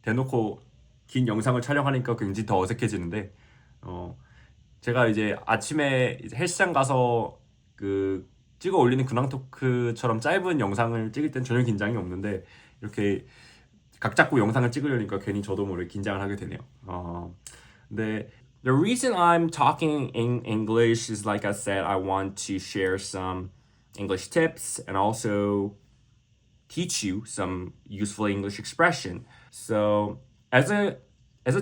대놓고 긴 영상을 촬영하니까 굉장히 더 어색해지는데 제가 이제 아침에 이제 헬스장 가서 그 찍어 올리는 근황 토크처럼 짧은 영상을 찍을 땐 전혀 긴장이 없는데 이렇게 각 잡고 영상을 찍으려니까 괜히 저도 모르게 긴장을 하게 되네요. 네. The reason I'm talking in English is like I said, I want to share some English tips and also teach you some useful English expression. So, as a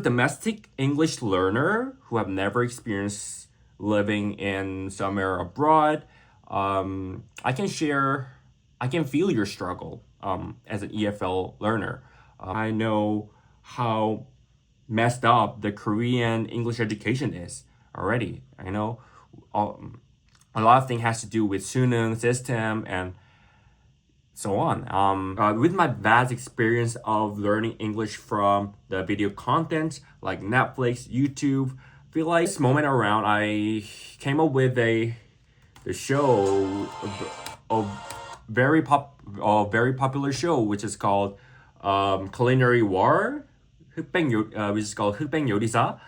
domestic English learner who have never experienced living in somewhere abroad, I can feel your struggle as an EFL learner. I know how messed up the Korean English education is already. I know a lot of things has to do with Suneung system and so on. With my vast experience of learning English from the video content like Netflix, YouTube, feel like this moment around I came up with the show, a very popular show which is called Culinary War, which is called 흑백 요리사.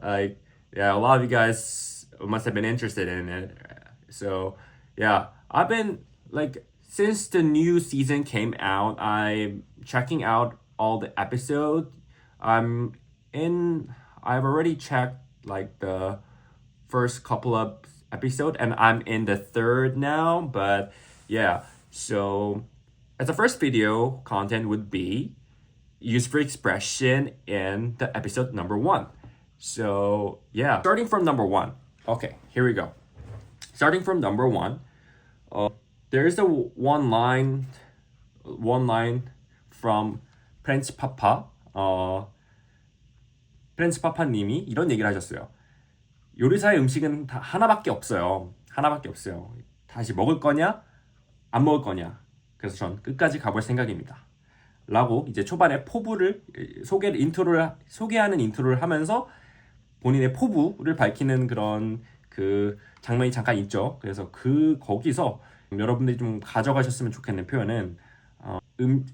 Like yeah, a lot of you guys must have been interested in it. So yeah, I've been like since the new season came out, I'm checking out all the episodes. I'm in. I've already checked like the first couple of episode, and I'm in the third now. But yeah, so as the first video content would be useful expression in the episode number one. So yeah, starting from number one. Okay, here we go. Starting from number one, there's a one line from Prince Papa. 프렌치 파파님이 이런 얘기를 하셨어요. 요리사의 음식은 다 하나밖에 없어요. 하나밖에 없어요. 다시 먹을 거냐? 안 먹을 거냐? 그래서 전 끝까지 가볼 생각입니다. 라고 이제 초반에 포부를 소개하는 인트로를 하면서 본인의 포부를 밝히는 그런 그 장면이 잠깐 있죠. 그래서 거기서 여러분들이 좀 가져가셨으면 좋겠는 표현은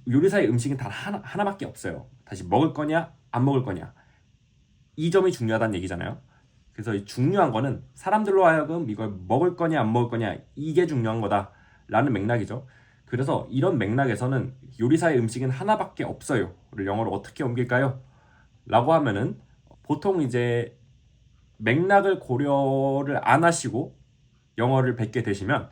요리사의 음식은 단 하나밖에 없어요. 다시 먹을 거냐 안 먹을 거냐 이 점이 중요하다는 얘기잖아요. 그래서 이 중요한 거는 사람들로 하여금 이걸 먹을 거냐 안 먹을 거냐 이게 중요한 거다라는 맥락이죠. 그래서 이런 맥락에서는 요리사의 음식은 하나밖에 없어요를 영어로 어떻게 옮길까요? 라고 하면은 보통 이제 맥락을 고려를 안 하시고 영어를 뱉게 되시면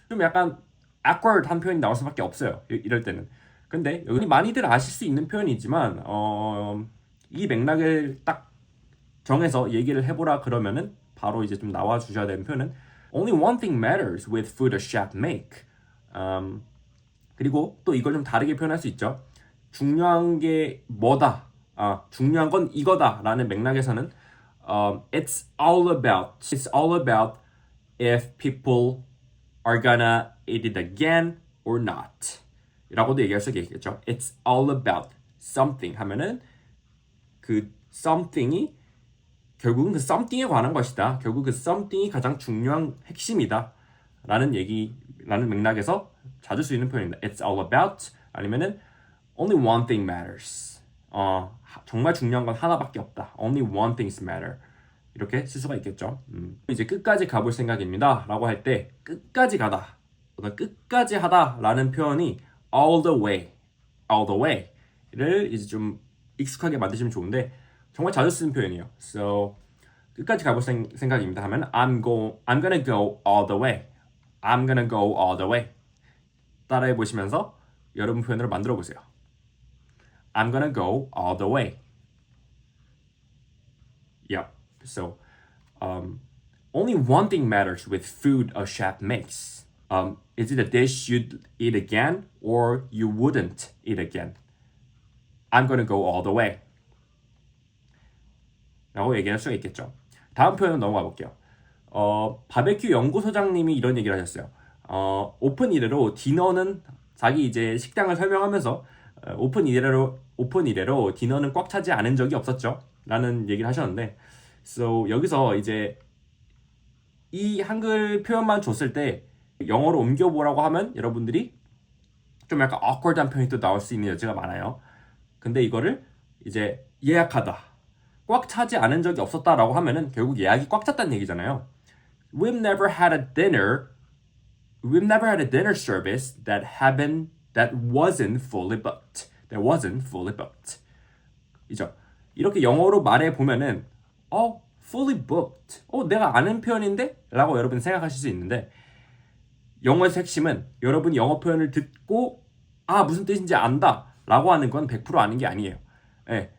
좀 약간 awkward한 표현이 나올 수밖에 없어요. 이럴 때는. 근데 여기 많이들 아실 수 있는 표현이지만 이 맥락을 딱 정해서 얘기를 해보라 그러면은 바로 이제 좀 나와 주셔야 되는 표현은 Only one thing matters with food a chef make. 그리고 또 이걸 좀 다르게 표현할 수 있죠. 중요한 게 뭐다. 중요한 건 이거다라는 맥락에서는 it's all about if people are gonna eat it again or not. 라고도 얘기할 수 있겠죠. It's all about something 하면은 그 something이 결국은 그 something에 관한 것이다. 결국 그 something이 가장 중요한 핵심이다. 라는 맥락에서 자주 쓰이는 표현입니다. It's all about 아니면은 only one thing matters. 정말 중요한 건 하나밖에 없다. Only one thing matter. 이렇게 쓸 수가 있겠죠. 이제 끝까지 가볼 생각입니다. 라고 할 때 끝까지 가다, 끝까지 하다 라는 표현이 all the way를 이제 좀 익숙하게 만드시면 좋은데 정말 자주 쓰는 표현이에요. So 끝까지 가볼 생각입니다 하면 I'm gonna go all the way. I'm gonna go all the way. 따라해 보시면서 여러분 표현으로 만들어 보세요. I'm gonna go all the way. Yep. So, only one thing matters with food a chef makes. Is it a dish you'd eat again or you wouldn't eat again? I'm gonna go all the way. 라고 얘기할 수가 있겠죠. 다음 표현 넘어가 볼게요. 바베큐 연구소장님이 이런 얘기를 하셨어요. 오픈 이래로 디너는 자기 이제 식당을 설명하면서 오픈 이래로 디너는 꽉 차지 않은 적이 없었죠. 라는 얘기를 하셨는데 So 여기서 이제 이 한글 표현만 줬을 때 영어로 옮겨보라고 하면 여러분들이 좀 약간 awkward한 표현이 또 나올 수 있는 여지가 많아요. 근데 이거를 이제 예약하다. 꽉 차지 않은 적이 없었다라고 하면은 결국 예약이 꽉 찼다는 얘기잖아요. We've never had a dinner. We've never had a dinner service that wasn't fully booked. That wasn't fully booked. 이죠. 이렇게 영어로 말해 보면은 fully booked. 내가 아는 표현인데? 라고 여러분 생각하실 수 있는데 영어의 핵심은 여러분이 영어 표현을 듣고 무슨 뜻인지 안다 라고 하는 건 100% 아는 게 아니에요. 예.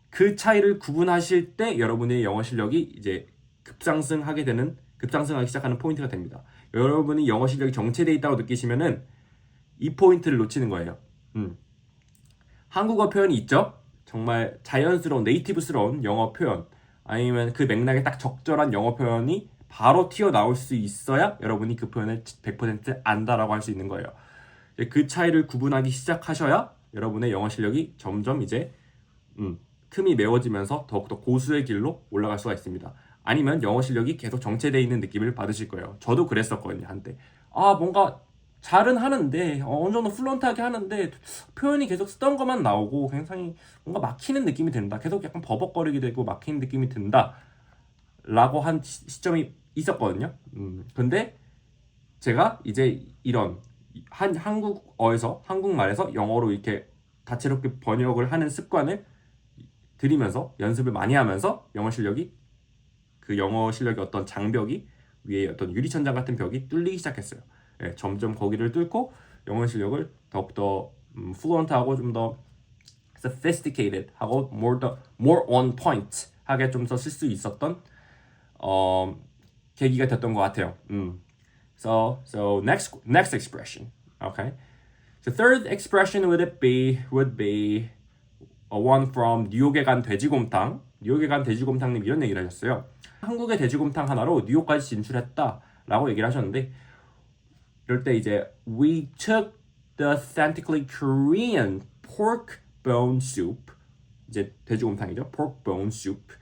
그 차이를 구분하실 때 여러분의 영어 실력이 이제 급상승하기 시작하는 포인트가 됩니다. 여러분이 영어 실력이 정체되어 있다고 느끼시면은 이 포인트를 놓치는 거예요. 한국어 표현이 있죠? 정말 자연스러운 네이티브스러운 영어 표현 아니면 그 맥락에 딱 적절한 영어 표현이 바로 튀어나올 수 있어야 여러분이 그 표현을 100% 안다라고 할 수 있는 거예요. 그 차이를 구분하기 시작하셔야 여러분의 영어 실력이 점점 이제 틈이 메워지면서 더욱더 고수의 길로 올라갈 수가 있습니다. 아니면 영어 실력이 계속 정체되어 있는 느낌을 받으실 거예요. 저도 그랬었거든요, 한때. 뭔가 잘은 하는데 어느 정도 플루언트하게 하는데 표현이 계속 쓰던 것만 나오고 굉장히 뭔가 막히는 느낌이 든다. 계속 약간 버벅거리게 되고 막히는 느낌이 든다. 라고 한 시점이 있었거든요. 근데 제가 이제 이런 한국말에서 영어로 이렇게 다채롭게 번역을 하는 습관을 들이면서 연습을 많이 하면서 영어 실력의 어떤 장벽이 위에 어떤 유리천장 같은 벽이 뚫리기 시작했어요. 점점 거기를 뚫고 영어 실력을 더욱더 fluent하고 좀 더 sophisticated 하고 more on point 하게 좀 더 쓸 수 있었던 계기가 됐던 것 같아요. So next expression. Okay. The third expression would be one from 뉴욕에 간 돼지곰탕. 뉴욕에 간 돼지곰탕님 이런 얘기를 하셨어요. 한국의 돼지곰탕 하나로 뉴욕까지 진출했다라고 얘기를 하셨는데 이럴 때 이제 we took the authentically Korean pork bone soup 이제 돼지곰탕이죠. pork bone soup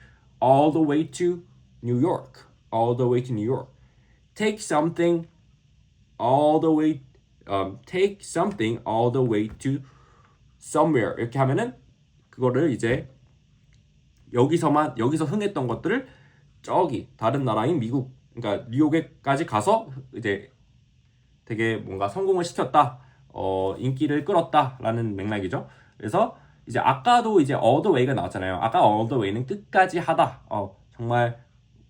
all the way to New York. all the way to New York. Take something all the way to somewhere 이렇게 하면은 그거를 이제 여기서 흥했던 것들을 저기 다른 나라인 미국 그러니까 뉴욕에까지 가서 이제 되게 뭔가 성공을 시켰다 인기를 끌었다라는 맥락이죠. 그래서 이제 아까도 이제 all the way가 나왔잖아요. 아까 all the way는 끝까지 하다 정말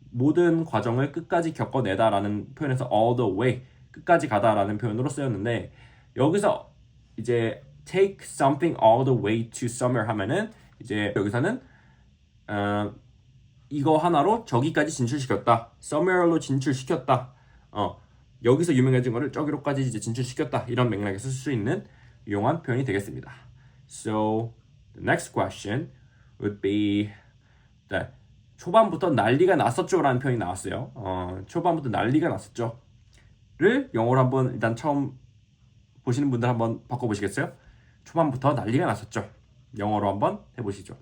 모든 과정을 끝까지 겪어내다라는 표현에서 all the way 끝까지 가다라는 표현으로 쓰였는데 여기서 이제 take something all the way to somewhere 하면은 이제 여기서는 이거 하나로 저기까지 진출시켰다. somewhere로 진출시켰다. 여기서 유명해진 거를 저기로까지 이제 진출시켰다. 이런 맥락에서 쓸 수 있는 유용한 표현이 되겠습니다. So the next question would be that 초반부터 난리가 났었죠라는 표현이 나왔어요. 초반부터 난리가 났었죠를 영어로 한번 일단 처음 보시는 분들 한번 바꿔보시겠어요? 초반부터 난리가 났었죠. 영어로 한번 해보시죠.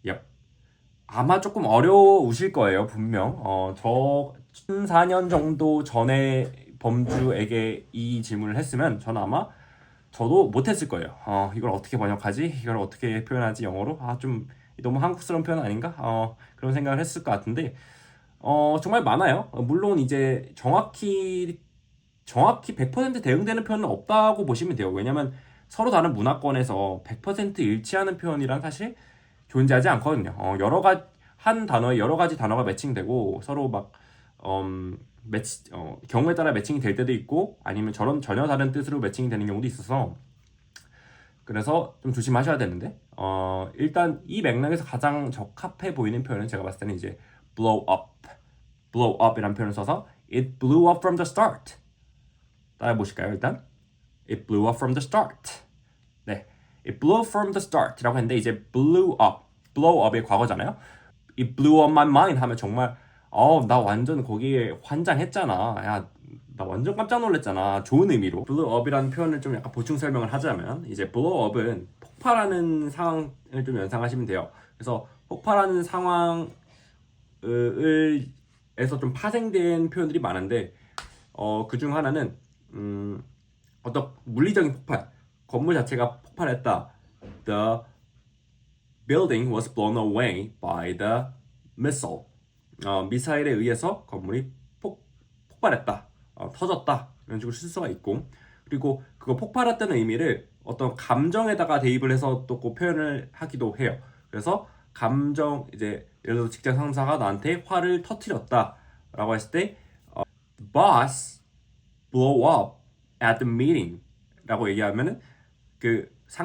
Yep. 아마 조금 어려우실 거예요, 분명. 저 4년 정도 전에 범주에게 이 질문을 했으면 저는 아마 저도 못했을 거예요. 이걸 어떻게 번역하지? 이걸 어떻게 표현하지? 영어로? 좀 너무 한국스러운 표현 아닌가? 그런 생각을 했을 것 같은데 정말 많아요. 물론 이제 정확히 100% 대응되는 표현은 없다고 보시면 돼요. 왜냐면 서로 다른 문화권에서 100% 일치하는 표현이란 사실 존재하지 않거든요. 한 단어에 여러 가지 단어가 매칭되고 서로 막 경우에 따라 매칭이 될 때도 있고 아니면 전혀 다른 뜻으로 매칭이 되는 경우도 있어서 그래서 좀 조심하셔야 되는데 일단 이 맥락에서 가장 적합해 보이는 표현은 제가 봤을 때는 이제 blow up이라는 표현을 써서 it blew up from the start 따라 보실까요? 일단 it blew up from the start 네, it blew up from the start라고 했는데 이제 blow up의 과거잖아요. it blew up my mind 하면 정말 나 완전 거기에 환장했잖아. 야, 나 완전 깜짝 놀랐잖아. 좋은 의미로. blow up이라는 표현을 좀 약간 보충 설명을 하자면 이제 blow up은 폭발하는 상황을 좀 연상하시면 돼요. 그래서 폭발하는 상황에서 좀 파생된 표현들이 많은데 그중 하나는 어떤 물리적인 폭발, 건물 자체가 폭발했다. The building was blown away by the missile. 미사일에 의해서 건물이 폭발했다. 터졌다. 이런 식으로 쓸 수가 있고, 그리고 그거 폭발했다는 의미를 어떤 감정에다가 대입을 해서 또 그 표현을 하기도 해요. 그래서 감정, 이제 예를 들어 직장 상사가 나한테 화를 터뜨렸다라고 했을 때 The boss blow up at the meeting 라고 얘기하면은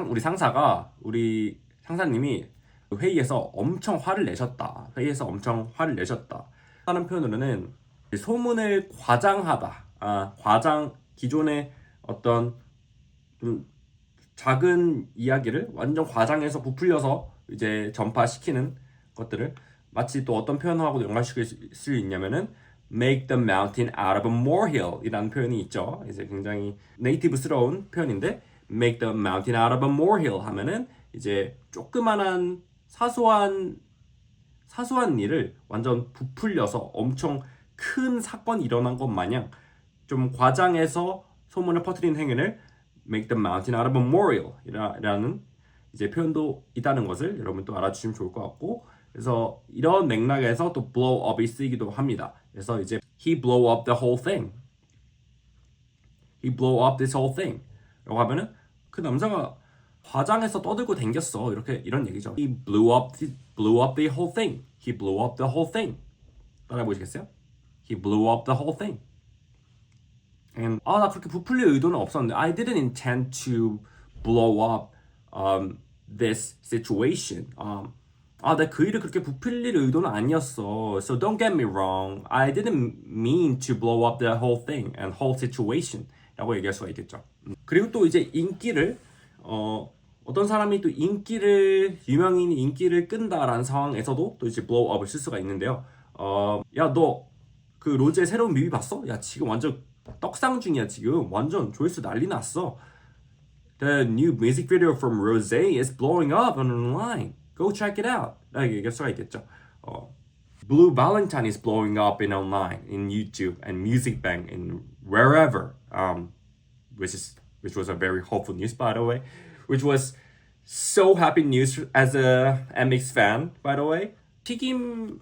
우리 상사가, 우리 상사님이 회의에서 엄청 화를 내셨다. 회의에서 엄청 화를 내셨다. 다른 표현으로는 소문을 과장하다. 기존의 어떤 좀 작은 이야기를 완전 과장해서 부풀려서 이제 전파시키는 것들을 마치 또 어떤 표현하고도 연관시킬 수 있냐면은 make the mountain out of a molehill 이라는 표현이 있죠. 이제 굉장히 네이티브스러운 표현인데 make the mountain out of a molehill 하면은 이제 조그만한 사소한 일을 완전 부풀려서 엄청 큰 사건이 일어난 것 마냥 좀 과장해서 소문을 퍼뜨리는 행위를 make the mountain out of a molehill 이라는 이제 표현도 있다는 것을 여러분 또 알아주시면 좋을 것 같고, 그래서 이런 맥락에서 또 blow up이 쓰이기도 합니다. 그래서 이제 he blew up the whole thing. He blew up this whole thing. 라고 하면은 그 남자가 과장해서 떠들고 댕겼어. 이런 얘기죠. He blew up the whole thing. He blew up the whole thing. 따라해 보시겠어요? He blew up the whole thing. And 나 그렇게 부풀릴 의도는 없었는데 I didn't intend to blow up this situation. 나 그 일을 그렇게 부풀릴 의도는 아니었어. So don't get me wrong. I didn't mean to blow up the whole thing and whole situation. 라고 얘기할 수가 있겠죠. 그리고 또 이제 인기를 어떤 사람이 또 유명인이 인기를 끈다라는 상황에서도 또 이제 blow up을 쓸 수가 있는데요. 야, 너 그 로제의 새로운 뮤비 봤어? 야, 지금 완전 떡상 중이야. 지금 완전 조회수 난리 났어. The new music video from Rose is blowing up online. Go check it out. 라고 얘기할 수가 있겠죠. Blue Valentine is blowing up in online, in YouTube and Music Bank, in wherever. Which was a very hopeful news, by the way. Which was so happy news as a MX fan, by the way. 튀김을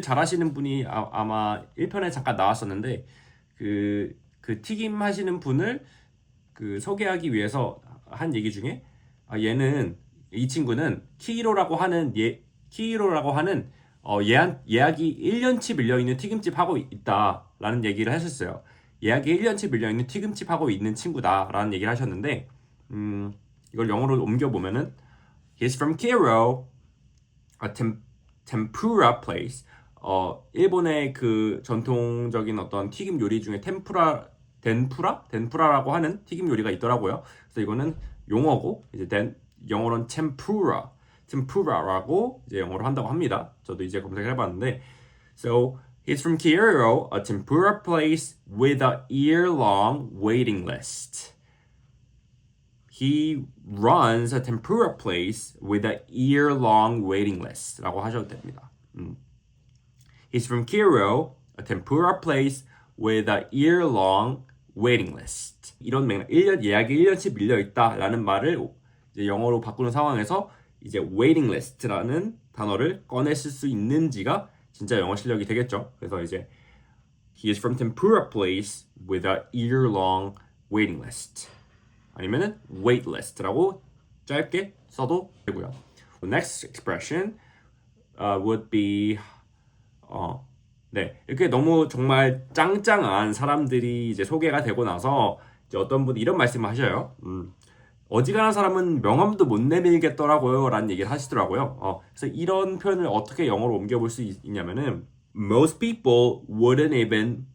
잘하시는 분이 아마 1편에 잠깐 나왔었는데 그 튀김 하시는 분을 소개하기 위해서 한 얘기 중에 이 친구는 키이로라고 하는 예약이 1년치 밀려있는 튀김집 하고 있다라는 얘기를 하셨어요. 예약이 1년치 밀려있는 튀김집 하고 있는 친구다라는 얘기를 하셨는데 이걸 영어로 옮겨보면은 He's from Kiro, a tempura place. 일본의 그 전통적인 어떤 튀김 요리 중에 덴푸라라고 하는 튀김 요리가 있더라고요. 그래서 이거는 용어고 이제 영어로는 tempura라고 이제 영어로 한다고 합니다. 저도 이제 검색을 해봤는데, so he's from Kyoto, a tempura place with a year-long waiting list. He runs a tempura place with a year-long waiting list라고 하셔도 됩니다. He's from Kyoto, a tempura place with a year-long waiting list. 이런 맥락, 예약이 1년치 밀려 있다라는 말을 이제 영어로 바꾸는 상황에서 이제 waiting list라는 단어를 꺼내실 수 있는지가 진짜 영어 실력이 되겠죠. 그래서 이제 he is from tempura place with a year-long waiting list. 아니면은 wait list라고 짧게 써도 되고요. The next expression would be 이렇게 너무 정말 짱짱한 사람들이 이제 소개가 되고 나서 이제 어떤 분이 이런 말씀을 하셔요. 어지간한 사람은 명함도 못 내밀겠더라고요 라는 얘기를 하시더라고요. 그래서 이런 표현을 어떻게 영어로 옮겨볼 수 있냐면은 Most people wouldn't even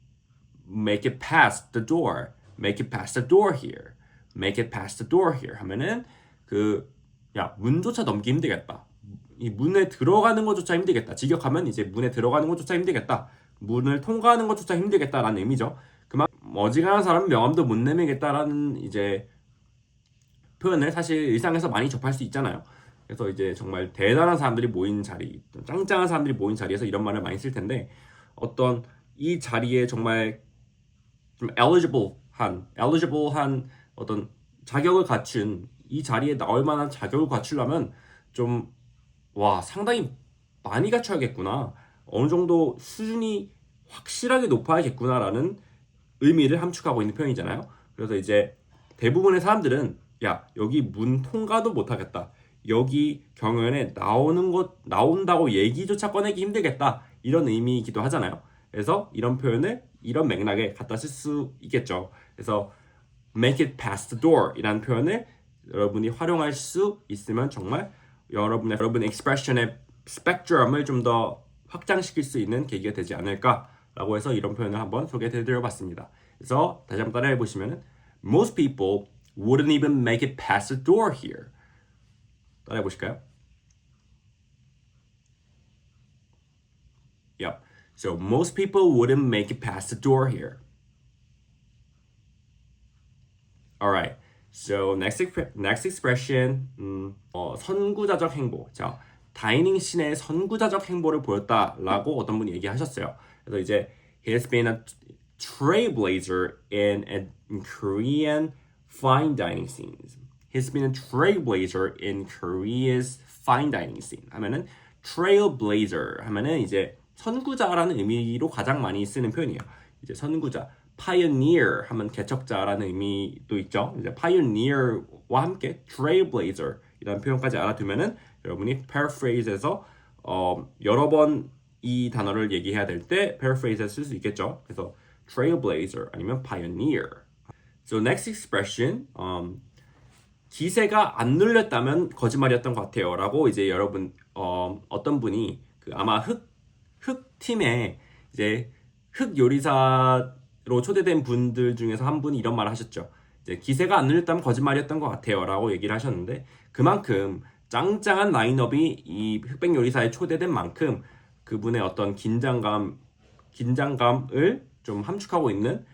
make it past the door. Make it past the door here. Make it past the door here 하면은 문조차 넘기 힘들겠다. 이 문에 들어가는 것조차 힘들겠다. 직역하면 이제 문에 들어가는 것조차 힘들겠다. 문을 통과하는 것조차 힘들겠다라는 의미죠. 어지간한 사람은 명함도 못 내밀겠다라는 이제 표현을 사실 일상에서 많이 접할 수 있잖아요. 그래서 이제 정말 대단한 사람들이 모인 자리, 짱짱한 사람들이 모인 자리에서 이런 말을 많이 쓸 텐데, 어떤 이 자리에 정말 좀 eligible 한 어떤 자격을 갖춘 이 자리에 나올 만한 자격을 갖추려면 좀 상당히 많이 갖춰야겠구나. 어느 정도 수준이 확실하게 높아야겠구나라는 의미를 함축하고 있는 표현이잖아요. 그래서 이제 대부분의 사람들은 야, 여기 문 통과도 못하겠다. 여기 경연에 나온다고 얘기조차 꺼내기 힘들겠다. 이런 의미이기도 하잖아요. 그래서 이런 표현을 이런 맥락에 갖다 쓸 수 있겠죠. 그래서 make it past the door 이라는 표현을 여러분이 활용할 수 있으면 정말 여러분의 expression의 스펙트럼을 좀 더 확장시킬 수 있는 계기가 되지 않을까라고 해서 이런 표현을 한번 소개해드려 봤습니다. 그래서 다시 한번 따라해 보시면 Most people wouldn't even make it past the door here. 따라해 보실까요? Yep. So most people wouldn't make it past the door here. Alright. So next expression. 선구자적 행보. 자, 다이닝 씬의 선구자적 행보를 보였다라고 어떤 분이 얘기하셨어요. 그래서 이제 he has been a trailblazer in Korean fine dining scenes. He's been a trailblazer in Korea's fine dining scene. 하면은 trailblazer 하면은 이제 선구자라는 의미로 가장 많이 쓰는 표현이에요. 이제 선구자, pioneer 하면 개척자라는 의미도 있죠. 이제 pioneer와 함께 trailblazer 이라는 표현까지 알아두면은 여러분이 paraphrase에서 여러 번 이 단어를 얘기해야 될 때 paraphrase에 쓸 수 있겠죠. 그래서 trailblazer 아니면 pioneer. So next expression, 기세가 안 눌렸다면 거짓말이었던 것 같아요. 라고 이제 여러분, 어떤 분이 아마 흑 팀에 이제 흑 요리사로 초대된 분들 중에서 한 분이 이런 말을 하셨죠. 이제 기세가 안 눌렸다면 거짓말이었던 것 같아요. 라고 얘기를 하셨는데 그만큼 짱짱한 라인업이 이 흑백 요리사에 초대된 만큼 그분의 어떤 긴장감을 좀 함축하고 있는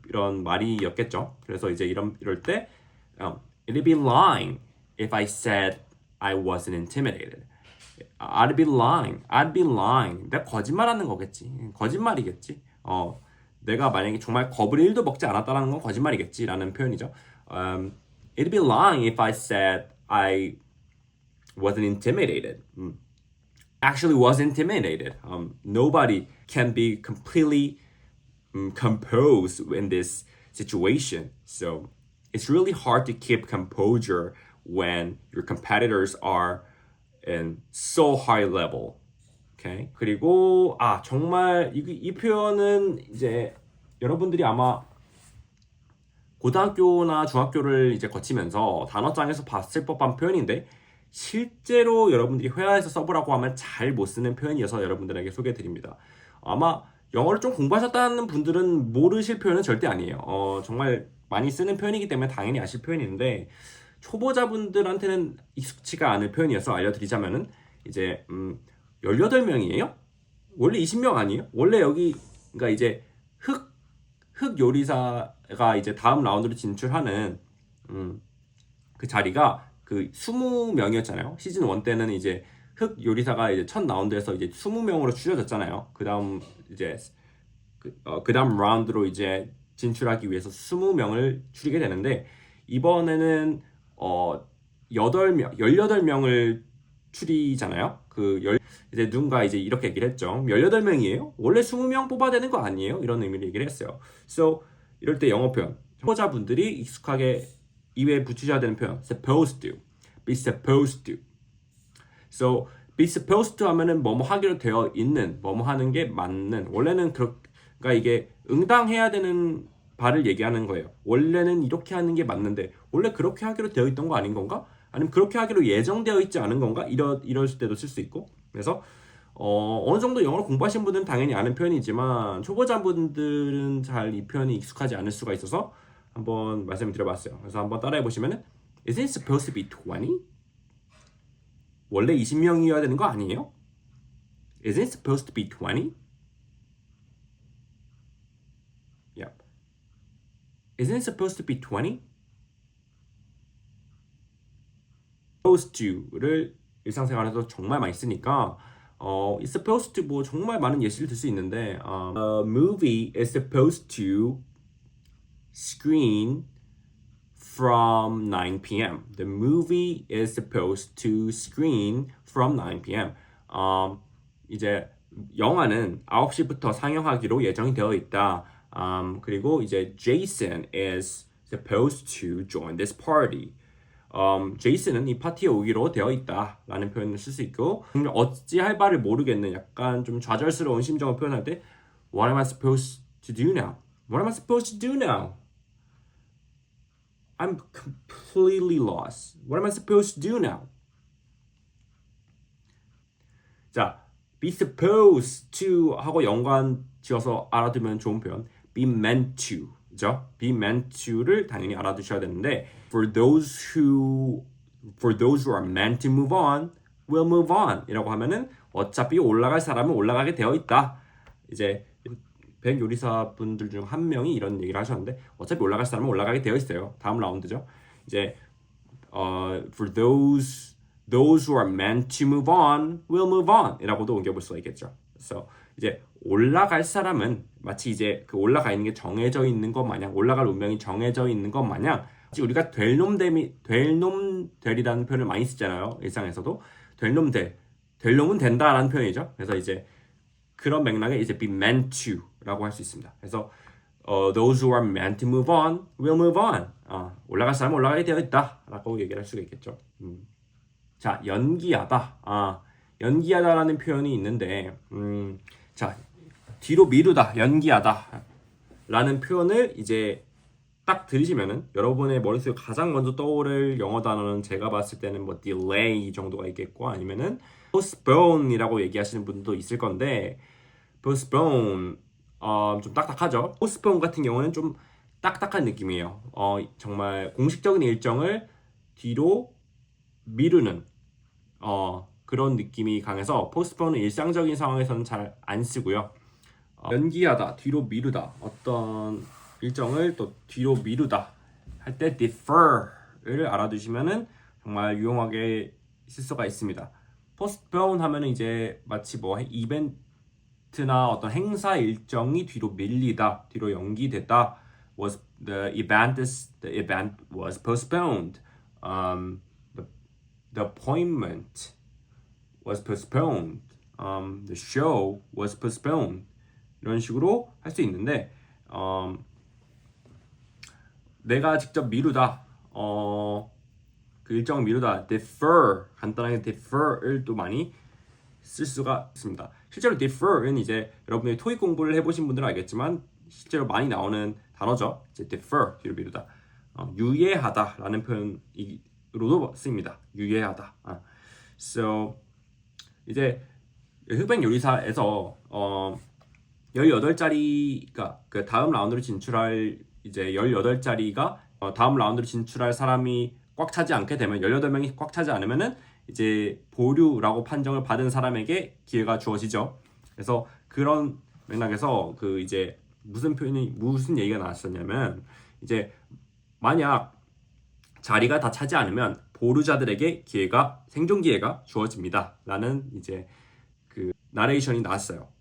이런 말이었겠죠. 그래서 이제 이럴 때 It'd be lying if I said I wasn't intimidated. I'd be lying. 내가 거짓말하는 거겠지. 거짓말이겠지. 내가 만약에 정말 겁을 1도 먹지 않았다는 건 거짓말이겠지라는 표현이죠. It'd be lying if I said I wasn't intimidated. Actually was intimidated. Nobody can be completely composed in this situation. So it's really hard to keep composure when your competitors are in so high level. Okay? 그리고 정말 이 표현은 이제 여러분들이 아마 고등학교나 중학교를 이제 거치면서 단어장에서 봤을 법한 표현인데 실제로 여러분들이 회화에서 써보라고 하면 잘 못 쓰는 표현이어서 여러분들에게 소개해드립니다. 아마 영어를 좀 공부하셨다는 분들은 모르실 표현은 절대 아니에요. 정말 많이 쓰는 표현이기 때문에 당연히 아실 표현인데 초보자분들한테는 익숙치가 않을 표현이어서 알려드리자면은 이제 18명이에요? 원래 20명 아니에요? 원래 여기가 이제 흑 요리사가 이제 다음 라운드로 진출하는 그 자리가 그 20명이었잖아요. 시즌 1 때는 이제 흑 요리사가 이제 첫 라운드에서 이제 20명으로 줄여졌잖아요. 그다음 이제 그다음 라운드로 이제 진출하기 위해서 20명을 줄이게 되는데 이번에는 18명을 줄이잖아요. 이제 누군가 이제 이렇게 얘기를 했죠. 18명이에요? 원래 20명 뽑아야 되는 거 아니에요? 이런 의미로 얘기를 했어요. So 이럴 때 영어 표현 초보자분들이 익숙하게 입에 붙이셔야 되는 표현 supposed to, be supposed to. So be supposed to 하면은 뭐뭐 하기로 되어 있는, 뭐뭐 하는 게 맞는. 원래는 그러니까 이게 응당해야 되는 바를 얘기하는 거예요. 원래는 이렇게 하는 게 맞는데 원래 그렇게 하기로 되어 있던 거 아닌 건가? 아니면 그렇게 하기로 예정되어 있지 않은 건가? 이럴 때도 쓸 수 있고. 그래서 어느 정도 영어를 공부하신 분들은 당연히 아는 표현이지만 초보자분들은 잘 이 표현이 익숙하지 않을 수가 있어서 한번 말씀을 드려봤어요. 그래서 한번 따라해 보시면은 Isn't it supposed to be 20? 원래 20명이어야 되는 거 아니에요? Isn't it supposed to be 20? Yep. Isn't it supposed to be 20? supposed to를 일상생활에서 정말 많이 쓰니까 it's supposed to 뭐 정말 많은 예시를 들 수 있는데 a movie is supposed to screen from 9 p.m. The movie is supposed to screen from 9 p.m. 이제 영화는 9시부터 상영하기로 예정이 되어 있다. 그리고 이제 Jason is supposed to join this party. 제이슨은 이 파티에 오기로 되어 있다 라는 표현을 쓸 수 있고 어찌할 바를 모르겠는 약간 좀 좌절스러운 심정을 표현할 때 What am I supposed to do now? What am I supposed to do now? I'm completely lost. What am I supposed to do now? 자, be supposed to 하고 연관 지어서 알아두면 좋은 표현 be meant to 그죠? be meant to를 당연히 알아두셔야 되는데 for those who are meant to move on will move on 이라고 하면은 어차피 올라갈 사람은 올라가게 되어 있다. 이제 백 요리사 분들 중 한 명이 이런 얘기를 하셨는데 어차피 올라갈 사람은 올라가게 되어 있어요. 다음 라운드죠. 이제 for those who are meant to move on will move on 이라고도 옮겨볼 수가 있겠죠. 그래서 이제 올라갈 사람은 마치 이제 그 올라가 있는 게 정해져 있는 것 마냥 올라갈 운명이 정해져 있는 것 마냥 우리가 될 놈 될이라는 표현을 많이 쓰잖아요. 일상에서도 될 놈은 된다라는 표현이죠. 그래서 이제 그런 맥락에 이제 be meant to라고 할 수 있습니다. 그래서 those who are meant to move on will move on. 올라갈 사람은 올라가게 되어 있다라고 얘기를 할 수가 있겠죠. 자, 연기하다. 연기하다라는 표현이 있는데, 자, 뒤로 미루다, 연기하다 라는 표현을 이제 딱 들으시면은 여러분의 머릿속에 가장 먼저 떠오를 영어 단어는 제가 봤을 때는 뭐 delay 정도가 있겠고 아니면은 postpone이라고 얘기하시는 분도 있을 건데 postpone 좀 딱딱하죠. postpone 같은 경우는 좀 딱딱한 느낌이에요. 정말 공식적인 일정을 뒤로 미루는 그런 느낌이 강해서 postpone은 일상적인 상황에서는 잘 안 쓰고요. 연기하다, 뒤로 미루다, 어떤 일정을 또 뒤로 미루다 할 때 defer를 알아두시면은 정말 유용하게 쓸 수가 있습니다. postpone 하면은 이제 마치 뭐 이벤트나 어떤 행사 일정이 뒤로 밀리다, 뒤로 연기됐다. The event was postponed. The appointment was postponed. The show was postponed. 이런 식으로 할 수 있는데 내가 직접 미루다 그 일정을 미루다 defer 간단하게 defer을 또 많이 쓸 수가 있습니다. 실제로 defer은 이제 여러분이 토익 공부를 해보신 분들은 알겠지만 실제로 많이 나오는 단어죠. 이제 defer 뒤로 미루다 유예하다라는 표현으로도 쓰입니다. 유예하다. So 이제 흑백 요리사에서 18자리가 그 다음 라운드로 진출할 이제 18자리가 다음 라운드로 진출할 사람이 꽉 차지 않게 되면 18명이 꽉 차지 않으면은 이제 보류라고 판정을 받은 사람에게 기회가 주어지죠. 그래서 그런 맥락에서 그 이제 무슨 얘기가 나왔었냐면 이제 만약 자리가 다 차지 않으면 보류자들에게 생존 기회가 주어집니다라는 이제 그 나레이션이 나왔어요.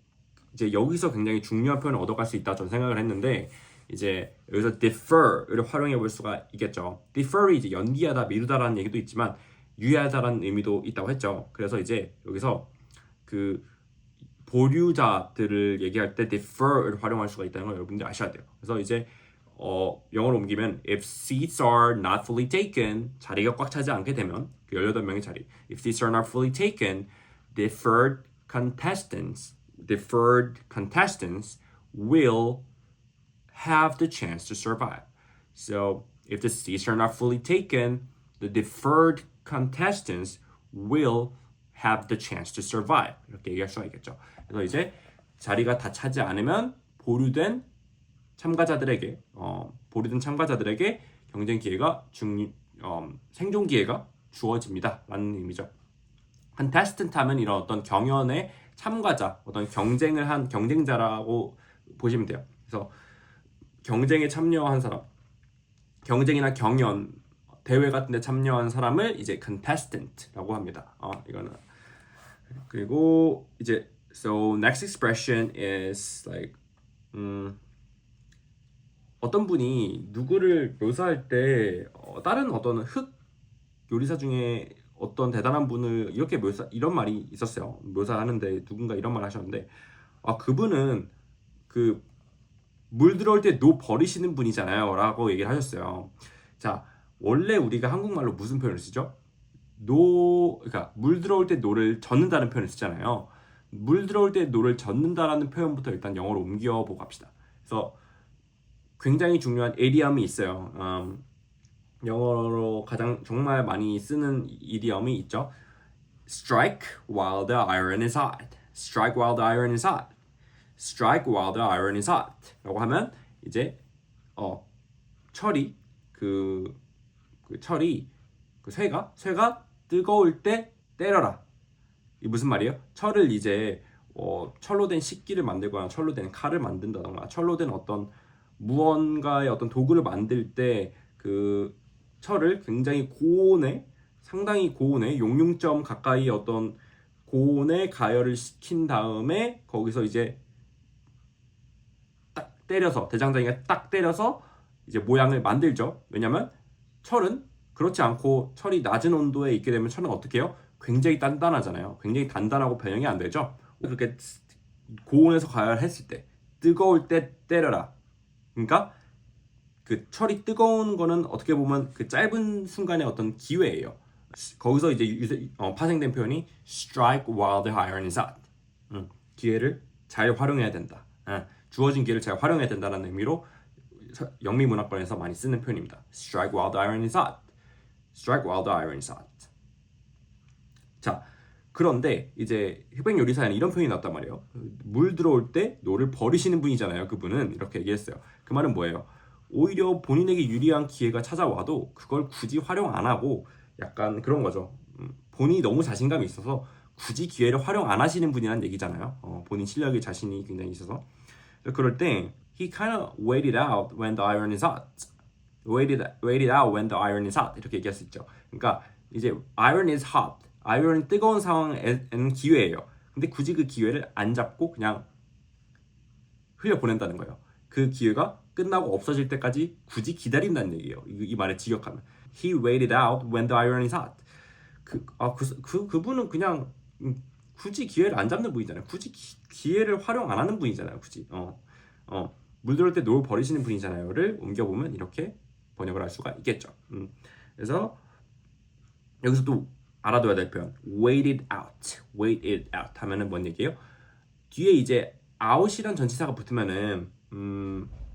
이제 여기서 굉장히 중요한 표현을 얻어갈 수 있다 저는 생각을 했는데 이제 여기서 defer를 활용해 볼 수가 있겠죠. defer이 이제 연기하다, 미루다라는 얘기도 있지만 유예하다라는 의미도 있다고 했죠. 그래서 이제 여기서 그 보류자들을 얘기할 때 defer를 활용할 수가 있다는 걸 여러분들 아셔야 돼요. 그래서 이제 영어로 옮기면 if seats are not fully taken 자리가 꽉 차지 않게 되면 그 18명의 자리 if seats are not fully taken deferred contestants will have the chance to survive. So if the seats are not fully taken, the deferred contestants will have the chance to survive. 이렇게 얘기할 수가 있겠죠. 그래서 이제 자리가 다 차지 않으면 보류된 참가자들에게 경쟁 기회가 생존 기회가 주어집니다. 라는 의미죠. contestant 하면 이런 어떤 경연의 참가자, 어떤 경쟁을 한 경쟁자라고 보시면 돼요. 그래서 경쟁에 참여한 사람, 경쟁이나 경연, 대회 같은 데 참여한 사람을 이제 contestant라고 합니다. 이거는. 그리고 이제 so next expression is like 어떤 분이 누구를 묘사할 때 다른 어떤 흑 요리사 중에 어떤 대단한 분을 이렇게 이런 말이 있었어요. 묘사하는데 누군가 이런 말 하셨는데 그분은 그 물 들어올 때 노 버리시는 분이잖아요 라고 얘기를 하셨어요. 자, 원래 우리가 한국말로 무슨 표현을 쓰죠? 그러니까 물 들어올 때 노를 젓는다는 표현을 쓰잖아요. 물 들어올 때 노를 젓는다라는 표현부터 일단 영어로 옮겨보고 합시다. 그래서 굉장히 중요한 이디엄이 있어요. 영어로 가장 정말 많이 쓰는 이디엄이 있죠. Strike while the iron is hot. Strike while the iron is hot. Strike while the iron is hot. 라고 하면 이제 철이 철이 쇠가 뜨거울 때 때려라. 이 무슨 말이에요? 철을 이제 철로 된 식기를 만들거나 철로 된 칼을 만든다던가 철로 된 어떤 무언가의 어떤 도구를 만들 때 그 철을 굉장히 상당히 고온에 용융점 가까이 어떤 고온에 가열을 시킨 다음에 거기서 이제 딱 때려서 대장장이가 딱 때려서 이제 모양을 만들죠. 왜냐면 철은 그렇지 않고 철이 낮은 온도에 있게 되면 철은 어떻게 해요? 굉장히 단단하잖아요. 굉장히 단단하고 변형이 안 되죠. 그렇게 고온에서 가열했을 때 뜨거울 때 때려라. 그러니까 그 철이 뜨거운 거는 어떻게 보면 그 짧은 순간의 어떤 기회예요. 거기서 이제 파생된 표현이 strike while the iron is hot. 기회를 잘 활용해야 된다. 주어진 기회를 잘 활용해야 된다는 의미로 영미 문화권에서 많이 쓰는 표현입니다. strike while the iron is hot. strike while the iron is hot. 자, 그런데 이제 흑백 요리사에는 이런 표현이 나왔단 말이에요. 물 들어올 때 노를 버리시는 분이잖아요. 그분은 이렇게 얘기했어요. 그 말은 뭐예요? 오히려 본인에게 유리한 기회가 찾아와도 그걸 굳이 활용 안 하고 약간 그런 거죠. 본인이 너무 자신감이 있어서 굳이 기회를 활용 안 하시는 분이란 얘기잖아요. 본인 실력에 자신이 굉장히 있어서. 그럴 때 he kind of waited out when the iron is hot. waited out when the iron is hot. 이렇게 얘기할 수 있죠. 그러니까 이제 iron is hot. 아이언이 뜨거운 상황에는 기회예요. 근데 굳이 그 기회를 안 잡고 그냥 흘려보낸다는 거예요. 그 기회가 끝나고 없어질 때까지 굳이 기다린다는 얘기예요. 이 말의 직역하면 he waited out when the iron is hot. 그분은 그냥 굳이 기회를 안 잡는 분이잖아요. 굳이 기회를 활용 안 하는 분이잖아요. 굳이 물 들어올 때 노를 버리시는 분이잖아요를 옮겨보면 이렇게 번역을 할 수가 있겠죠. 그래서 여기서 또 알아둬야 될 표현 wait it out 하면은 뭔 얘기예요? 뒤에 이제 out이란 전치사가 붙으면은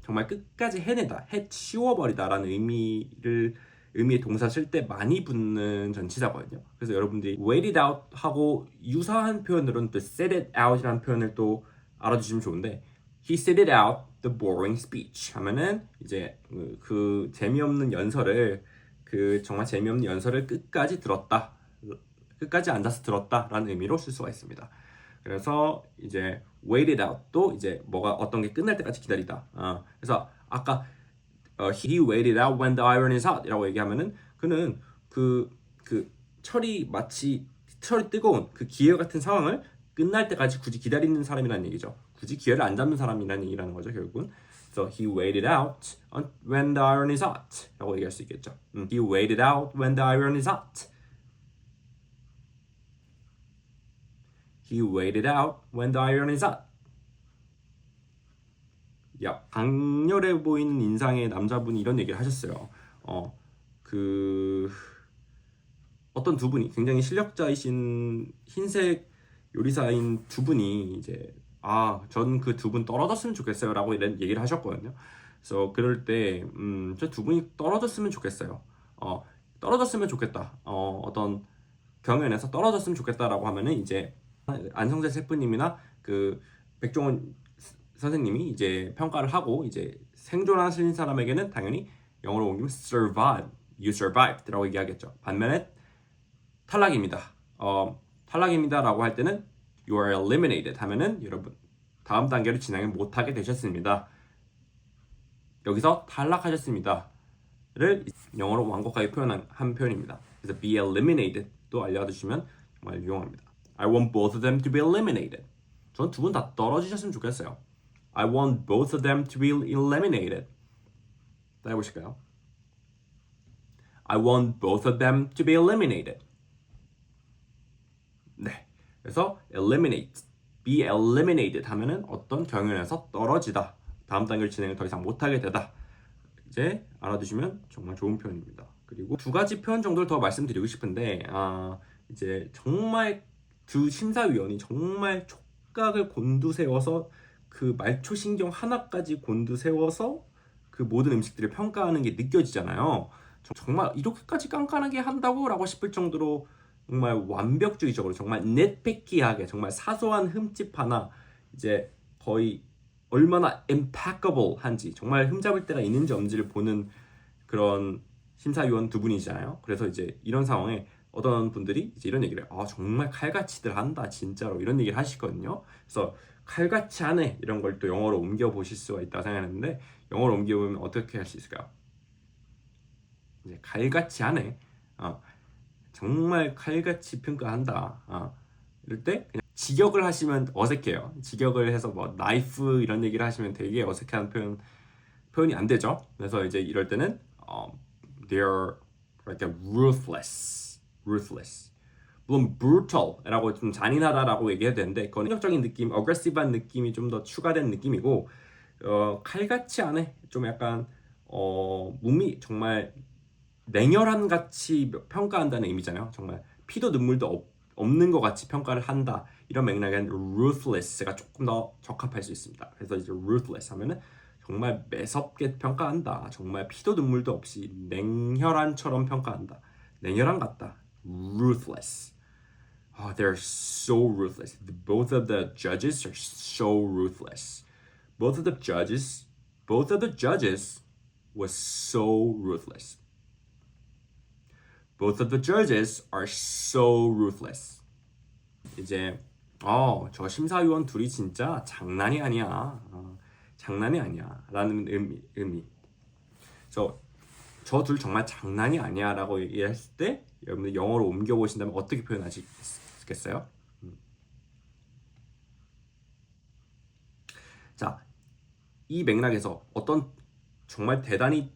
정말 끝까지 해내다, 해치워버리다라는 의미의 동사 쓸 때 많이 붙는 전치사거든요. 그래서 여러분들이 wait it out 하고 유사한 표현으로는 또 set it out이라는 표현을 또 알아두시면 좋은데 he set it out the boring speech 하면은 이제 그 재미없는 연설을 정말 재미없는 연설을 끝까지 들었다. 끝까지 앉아서 들었다라는 의미로 쓸 수가 있습니다. 그래서 이제 wait it out도 이제 뭐가 어떤 게 끝날 때까지 기다리다. 그래서 아까 he waited out when the iron is hot 이라고 얘기하면은 그는 철이 뜨거운 그 기회 같은 상황을 끝날 때까지 굳이 기다리는 사람이라는 얘기죠. 굳이 기회를 안 잡는 사람이라는 얘기라는 거죠, 결국은. 그래서 he waited out when the iron is hot 라고 얘기할 수 있겠죠. He waited out when the iron is hot. He waited out when the iron is hot. 야, 강렬해 보이는 인상의 남자분이 이런 얘기를 하셨어요. 어떤 두 분이 굉장히 실력자이신 흰색 요리사인 두 분이 이제 전 그 두 분 떨어졌으면 좋겠어요라고 이런 얘기를 하셨거든요. 그래서 그럴 때 저 두 분이 떨어졌으면 좋겠어요. 떨어졌으면 좋겠다. 어떤 경연에서 떨어졌으면 좋겠다라고 하면은 이제 안성재 셰프님이나 그 백종원 선생님이 이제 평가를 하고 이제 생존하시는 사람에게는 당연히 영어로 옮기면 survive, you survived라고 얘기하겠죠. 반면에 탈락입니다. 탈락입니다라고 할 때는 you are eliminated 하면은 여러분 다음 단계로 진행을 못하게 되셨습니다. 여기서 탈락하셨습니다를 영어로 완곡하게 표현한 표현입니다. 그래서 be eliminated도 알려두시면 정말 유용합니다. I want both of them to be eliminated. 전 두 분 다 떨어지셨으면 좋겠어요. I want both of them to be eliminated. 따라 해보실까요? I want both of them to be eliminated. 네, 그래서 eliminate, be eliminated 하면은 어떤 경연에서 떨어지다, 다음 단계를 진행을 더 이상 못하게 되다. 이제 알아두시면 정말 좋은 표현입니다. 그리고 두 가지 표현 정도를 더 말씀드리고 싶은데, 이제 정말 두 심사위원이 정말 촉각을 곤두세워서 그 말초신경 하나까지 곤두세워서 그 모든 음식들을 평가하는 게 느껴지잖아요. 정말 이렇게까지 깐깐하게 한다고라고 싶을 정도로 정말 완벽주의적으로 정말 nitpicky하게 정말 사소한 흠집 하나 이제 거의 얼마나 impeccable한지 정말 흠잡을 데가 있는지 없는지를 보는 그런 심사위원 두 분이잖아요. 그래서 이제 이런 상황에 어떤 분들이 이제 이런 얘기를 정말 칼같이들 한다 진짜로 이런 얘기를 하시거든요. 그래서 칼같이 하네 이런 걸 또 영어로 옮겨 보실 수가 있다고 생각했는데 영어로 옮겨보면 어떻게 할 수 있을까요? 이제 칼같이 하네. 정말 칼같이 평가한다. 이럴 때 그냥 직역을 하시면 어색해요. 직역을 해서 뭐 나이프 이런 얘기를 하시면 되게 어색한 표현이 안 되죠. 그래서 이제 이럴 때는 they're like a ruthless. 물론 brutal이라고 좀 잔인하다라고 얘기해도 되는데 그건 공격적인 느낌, aggressive한 느낌이 좀 더 추가된 느낌이고 칼같이 안해 좀 약간 정말 냉혈한 같이 평가한다는 의미잖아요. 정말 피도 눈물도 없는 것 같이 평가를 한다. 이런 맥락엔 ruthless가 조금 더 적합할 수 있습니다. 그래서 이제 ruthless 하면은 정말 매섭게 평가한다. 정말 피도 눈물도 없이 냉혈한처럼 평가한다. 냉혈한 같다. ruthless. They're so ruthless. Both of the judges are so ruthless. Both of the judges was so ruthless. Both of the judges are so ruthless. 이제 저 심사위원 둘이 진짜 장난이 아니야. 장난이 아니야. 라는 의미. 저 둘 정말 장난이 아니야 라고 얘기했을 때 여러분들 영어로 옮겨보신다면 어떻게 표현하시겠어요? 자, 이 맥락에서 어떤 정말 대단히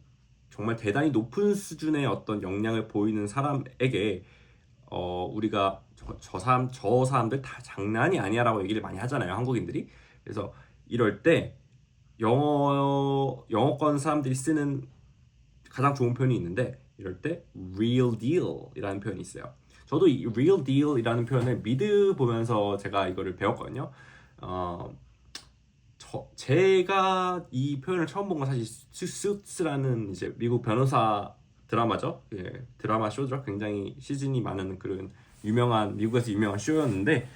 높은 수준의 어떤 역량을 보이는 사람에게 우리가 저 사람들 다 장난이 아니야라고 얘기를 많이 하잖아요, 한국인들이. 그래서 이럴 때 영어권 사람들이 쓰는 가장 좋은 표현이 있는데 이럴 때 real deal이라는 표현이 있어요. 저도 이 real deal이라는 표현을 미드 보면서 제가 이거를 배웠거든요. 제가 이 표현을 처음 본 건 사실 Suits라는 이제 미국 변호사 드라마죠. 예, 드라마 쇼죠. 굉장히 시즌이 많은 그런 미국에서 유명한 쇼였는데,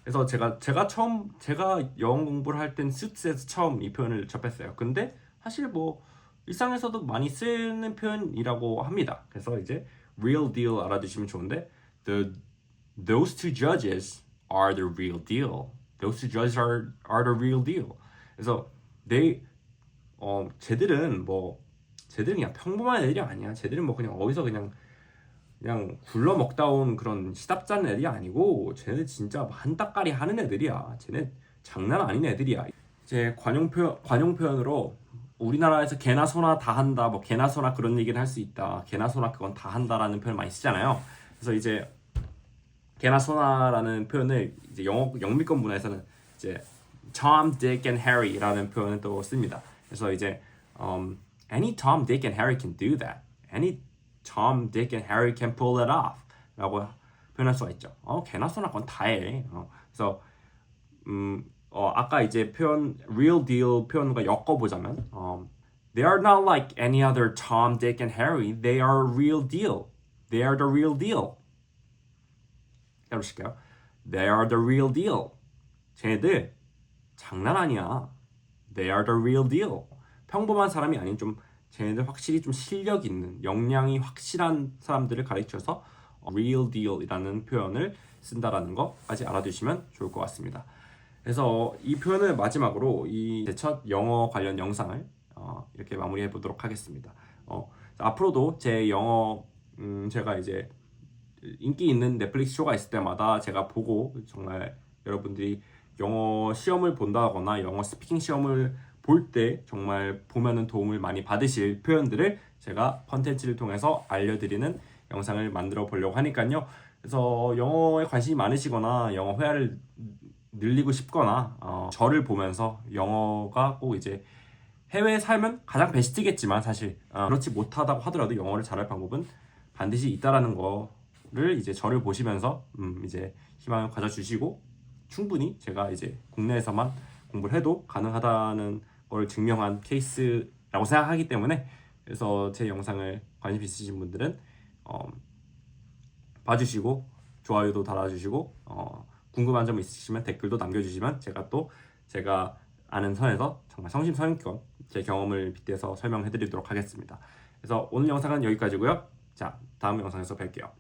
그래서 제가 영어 공부를 할 땐 Suits에서 처음 이 표현을 접했어요. 근데 사실 뭐 일상에서도 많이 쓰는 표현이라고 합니다. 그래서 이제 real deal 알아두시면 좋은데, those two judges are the real deal. Those two judges are the real deal. 그래서 쟤들은 그냥 평범한 애들이 아니야. 쟤들은 뭐 그냥 어디서 그냥 굴러 먹다 온 그런 시답잖은 애들이 아니고 쟤네 진짜 한따까리 하는 애들이야. 쟤네 장난 아닌 애들이야. 이제 관용 표현으로 우리나라에서 개나 소나 다 한다. 뭐 개나 소나 그런 얘기를 할 수 있다. 개나 소나 그건 다 한다라는 표현 많이 쓰잖아요. 그래서 이제 개나 소나라는 표현을 이제 영미권 문화에서는 이제 Tom, Dick and Harry라는 표현을 또 씁니다. 그래서 이제 any Tom, Dick and Harry can do that. Any Tom, Dick and Harry can pull it off. 라고 표현할 수가 있죠. 개나 소나 그건 다 해. 그래서 아까 이제 표현 real deal 표현과 엮어보자면 they are not like any other Tom, Dick and Harry. They are real deal. They are the real deal. 해보실게요. They are the real deal. 쟤네들 장난 아니야. They are the real deal. 평범한 사람이 아닌 쟤네들 확실히 좀 실력 있는 역량이 확실한 사람들을 가리켜서 real deal이라는 표현을 쓴다라는 것까지 알아두시면 좋을 것 같습니다. 그래서 이 표현을 마지막으로 이 제 첫 영어 관련 영상을 이렇게 마무리해 보도록 하겠습니다. 앞으로도 제 영어 제가 이제 인기 있는 넷플릭스 쇼가 있을 때마다 제가 보고 정말 여러분들이 영어 시험을 본다거나 영어 스피킹 시험을 볼 때 정말 보면은 도움을 많이 받으실 표현들을 제가 컨텐츠를 통해서 알려드리는 영상을 만들어 보려고 하니까요. 그래서 영어에 관심이 많으시거나 영어 회화를 늘리고 싶거나 저를 보면서 영어가 꼭 이제 해외에 살면 가장 베스트겠지만 사실 그렇지 못하다고 하더라도 영어를 잘할 방법은 반드시 있다라는 거를 이제 저를 보시면서 이제 희망을 가져주시고 충분히 제가 이제 국내에서만 공부를 해도 가능하다는 걸 증명한 케이스라고 생각하기 때문에 그래서 제 영상을 관심 있으신 분들은 봐주시고 좋아요도 달아주시고 궁금한 점 있으시면 댓글도 남겨주시면 제가 또 제가 아는 선에서 정말 성심성의껏 제 경험을 빗대서 설명해드리도록 하겠습니다. 그래서 오늘 영상은 여기까지고요. 자, 다음 영상에서 뵐게요.